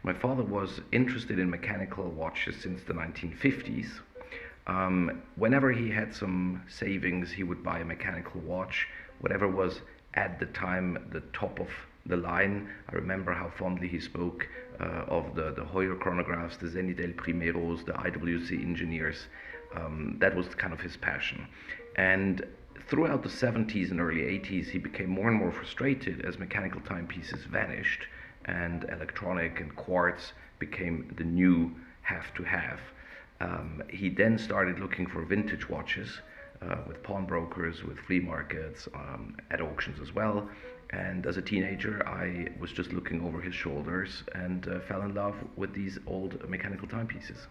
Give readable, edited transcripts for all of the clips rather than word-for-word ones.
My father was interested in mechanical watches since the 1950s. Whenever he had some savings, he would buy a mechanical watch, whatever was at the time the top of the line. I remember how fondly he spoke of the Heuer chronographs, the Zenith del Primeros, the IWC engineers. That was kind of his passion. And throughout the 70s and early 80s, he became more and more frustrated as mechanical timepieces vanished and electronic and quartz became the new have to have. He then started looking for vintage watches with pawnbrokers, with flea markets, at auctions as well. And as a teenager, I was just looking over his shoulders and fell in love with these old mechanical timepieces.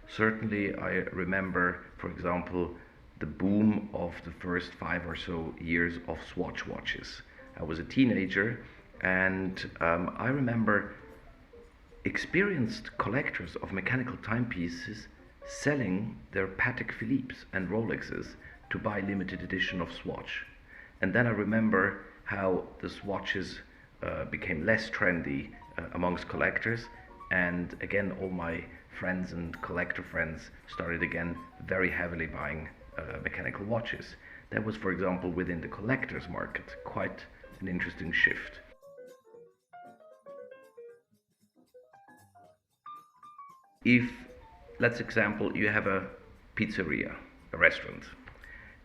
Certainly, I remember, for example, the boom of the first 5 or so years of Swatch watches. I was a teenager, and I remember experienced collectors of mechanical timepieces selling their Patek Philippe's and Rolexes to buy limited edition of Swatch. And then I remember how the Swatches became less trendy amongst collectors, and again, all my friends and collector friends started again very heavily buying mechanical watches. That was, for example, within the collector's market, quite an interesting shift. If, let's example, you have a pizzeria, a restaurant,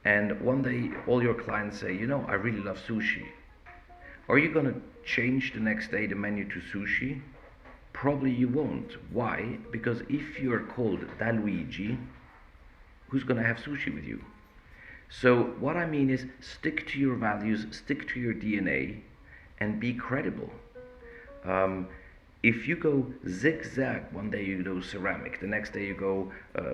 and one day all your clients say, you know, I really love sushi. Are you going to change the next day the menu to sushi? Probably you won't. Why? Because if you're called Da Luigi, who's going to have sushi with you? So what I mean is stick to your values, stick to your DNA, and be credible. Um, if you go zigzag, one day you do ceramic, the next day you go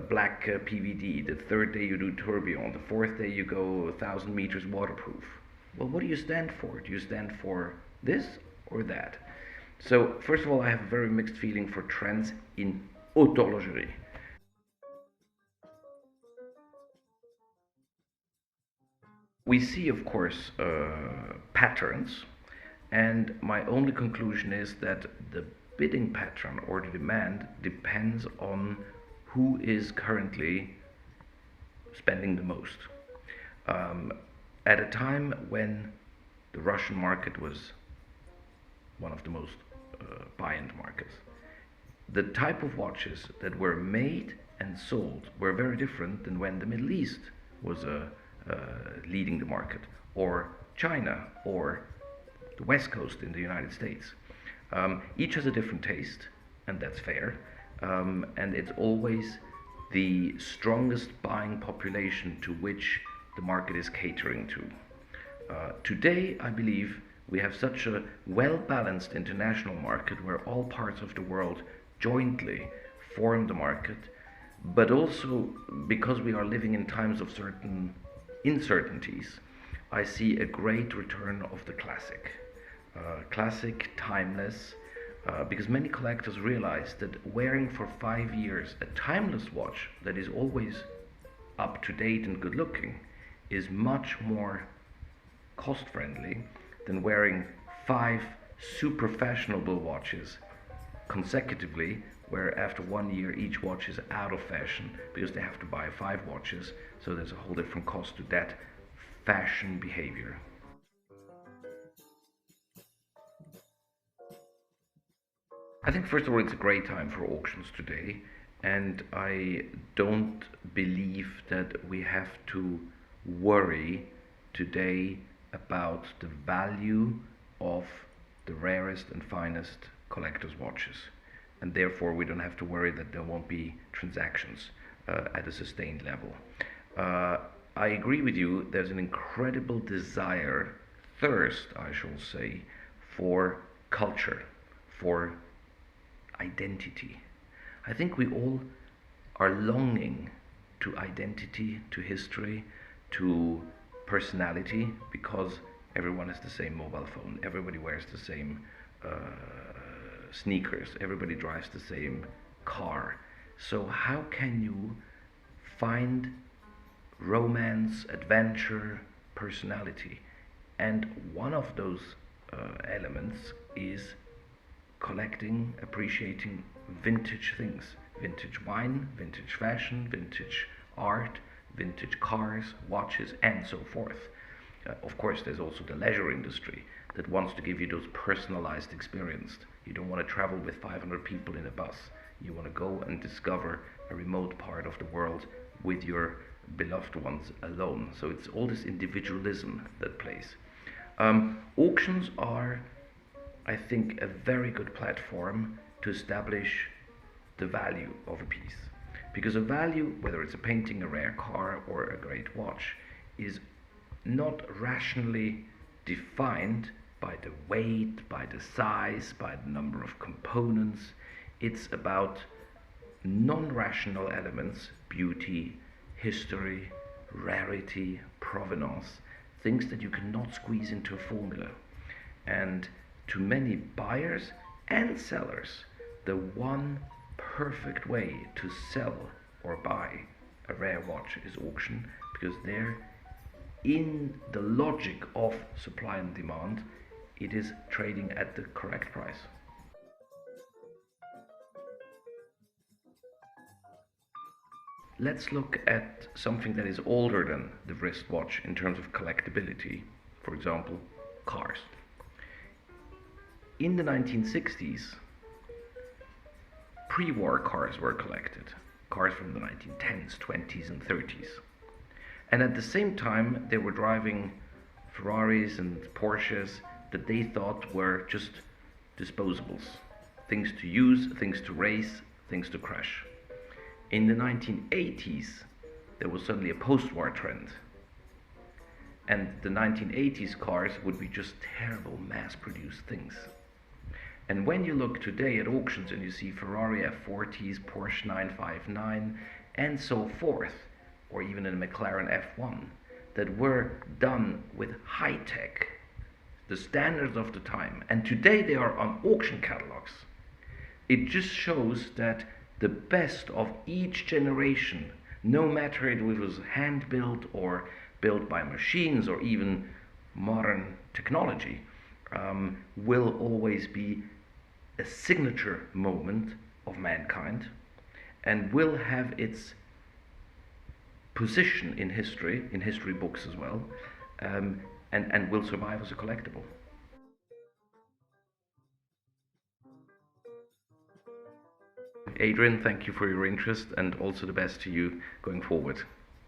black PVD, the third day you do tourbillon, the fourth day you go 1,000 meters waterproof. Well, what do you stand for? Do you stand for this or that? So, first of all, I have a very mixed feeling for trends in haute horlogerie. We see, of course, patterns, and my only conclusion is that the bidding pattern or the demand depends on who is currently spending the most. Um, at a time when the Russian market was one of the most buy-in markets, the type of watches that were made and sold were very different than when the Middle East was leading the market, or China, or the West Coast in the United States. Each has a different taste, and that's fair. And it's always the strongest buying population to which the market is catering to. Today, I believe we have such a well-balanced international market where all parts of the world jointly form the market, but also because we are living in times of certain uncertainties, I see a great return of the classic. Classic, timeless, because many collectors realize that wearing for 5 years a timeless watch that is always up to date and good looking is much more cost friendly than wearing 5 super fashionable watches consecutively, where after 1 year each watch is out of fashion because they have to buy 5 watches, so there's a whole different cost to that fashion behavior. I think first of all it's a great time for auctions today, and I don't believe that we have to worry today about the value of the rarest and finest collector's watches, and therefore we don't have to worry that there won't be transactions at a sustained level. I agree with you, there's an incredible desire, thirst I shall say, for culture, for identity. I think we all are longing to identity, to history, to personality, because everyone has the same mobile phone, everybody wears the same sneakers, everybody drives the same car. So how can you find romance, adventure, personality And one of those elements is collecting, appreciating vintage things, vintage wine, vintage fashion, vintage art, vintage cars, watches, and so forth. Of course, there's also the leisure industry that wants to give you those personalized experiences. You don't want to travel with 500 people in a bus. You want to go and discover a remote part of the world with your beloved ones alone. So it's all this individualism that plays. Auctions are, I think, a very good platform to establish the value of a piece. Because a value, whether it's a painting, a rare car, or a great watch, is not rationally defined by the weight, by the size, by the number of components. It's about non-rational elements: beauty, history, rarity, provenance, things that you cannot squeeze into a formula. And to many buyers and sellers, the one perfect way to sell or buy a rare watch is auction, because there, in the logic of supply and demand, it is trading at the correct price. Let's look at something that is older than the wristwatch in terms of collectability. For example, cars. In the 1960s, pre-war cars were collected. Cars from the 1910s, 20s, and 30s. And at the same time, they were driving Ferraris and Porsches that they thought were just disposables. Things to use, things to race, things to crash. In the 1980s, there was suddenly a post-war trend. And the 1980s cars would be just terrible mass-produced things. And when you look today at auctions and you see Ferrari F40s, Porsche 959, and so forth, or even a McLaren F1, that were done with high tech, the standards of the time, and today they are on auction catalogs, it just shows that the best of each generation, no matter it was hand built or built by machines or even modern technology, will always be a signature moment of mankind and will have its position in history books as well, and will survive as a collectible. Adrian, thank you for your interest, and also the best to you going forward.